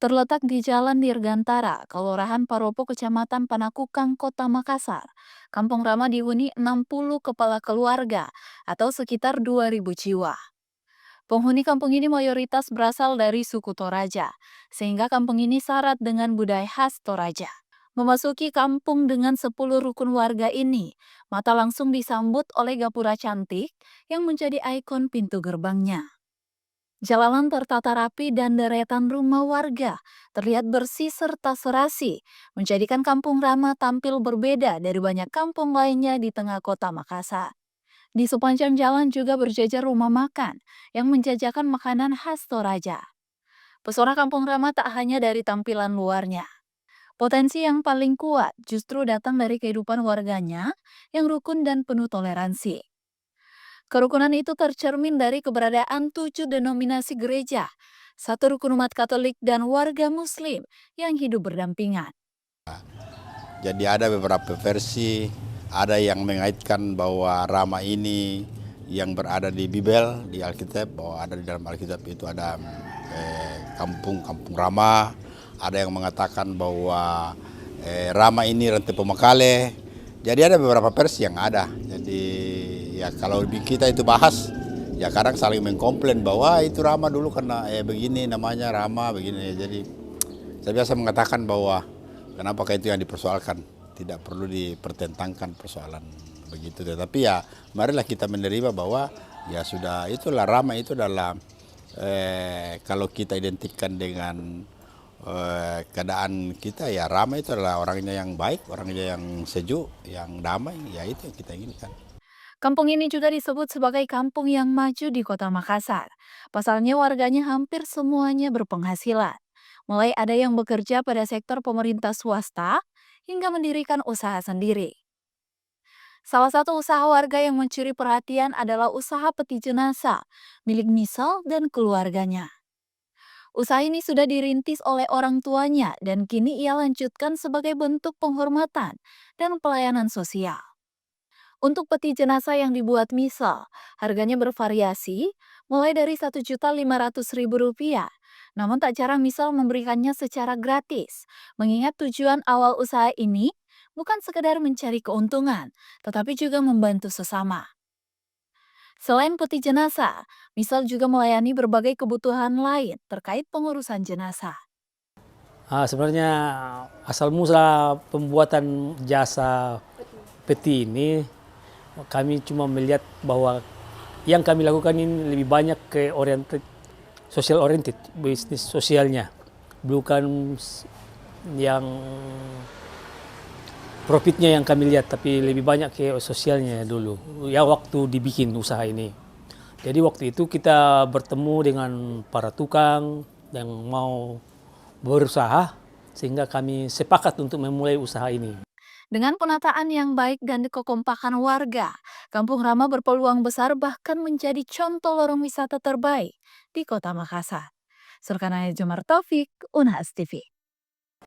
Terletak di Jalan Dirgantara, Kelurahan Paropo, Kecamatan Panakukang, Kota Makassar. Kampung Ramah dihuni 60 kepala keluarga atau sekitar 2.000 jiwa. Penghuni kampung ini mayoritas berasal dari suku Toraja, sehingga kampung ini syarat dengan budaya khas Toraja. Memasuki kampung dengan 10 rukun warga ini, mata langsung disambut oleh gapura cantik yang menjadi ikon pintu gerbangnya. Jalanan tertata rapi dan deretan rumah warga terlihat bersih serta serasi, menjadikan Kampung Ramah tampil berbeda dari banyak kampung lainnya di tengah kota Makassar. Di sepanjang jalan juga berjajar rumah makan yang menjajakan makanan khas Toraja. Pesona Kampung Ramah tak hanya dari tampilan luarnya. Potensi yang paling kuat justru datang dari kehidupan warganya yang rukun dan penuh toleransi. Kerukunan itu tercermin dari keberadaan 7 denominasi gereja, satu rukun umat Katolik dan warga Muslim yang hidup berdampingan. Jadi ada beberapa versi, ada yang mengaitkan bahwa Rama ini yang berada di Bibel, di Alkitab, bahwa ada di dalam Alkitab itu ada kampung Rama. Ada yang mengatakan bahwa Rama ini Rante Pemakale. Jadi ada beberapa versi yang ada. Jadi ya kalau kita itu bahas, ya kadang saling mengkomplain bahwa itu Rama dulu karena begini namanya Rama begini. Jadi saya biasa mengatakan bahwa kenapa itu yang dipersoalkan, tidak perlu dipertentangkan persoalan begitu. Tetapi ya marilah kita menerima bahwa ya sudah itulah Rama itu adalah kalau kita identikkan dengan keadaan kita, ya Rama itu adalah orangnya yang baik, orangnya yang sejuk, yang damai, ya itu yang kita inginkan. Kampung ini juga disebut sebagai kampung yang maju di kota Makassar. Pasalnya warganya hampir semuanya berpenghasilan. Mulai ada yang bekerja pada sektor pemerintah swasta hingga mendirikan usaha sendiri. Salah satu usaha warga yang mencuri perhatian adalah usaha peti jenazah milik Misal dan keluarganya. Usaha ini sudah dirintis oleh orang tuanya dan kini ia lanjutkan sebagai bentuk penghormatan dan pelayanan sosial. Untuk peti jenazah yang dibuat Misal, harganya bervariasi mulai dari Rp1.500.000. Namun tak jarang Misal memberikannya secara gratis, mengingat tujuan awal usaha ini bukan sekedar mencari keuntungan, tetapi juga membantu sesama. Selain peti jenazah, Misal juga melayani berbagai kebutuhan lain terkait pengurusan jenazah. Sebenarnya asal mula pembuatan jasa peti ini, kami cuma melihat bahwa yang kami lakukan ini lebih banyak ke social oriented, bisnis sosialnya, bukan yang profitnya yang kami lihat, tapi lebih banyak ke sosialnya dulu. Ya waktu dibikin usaha ini. Jadi waktu itu kita bertemu dengan para tukang yang mau berusaha, sehingga kami sepakat untuk memulai usaha ini. Dengan penataan yang baik dan kekompakan warga, Kampung Ramah berpeluang besar bahkan menjadi contoh lorong wisata terbaik di kota Makassar. Surkanaya Jumar Taufik, Unhas TV.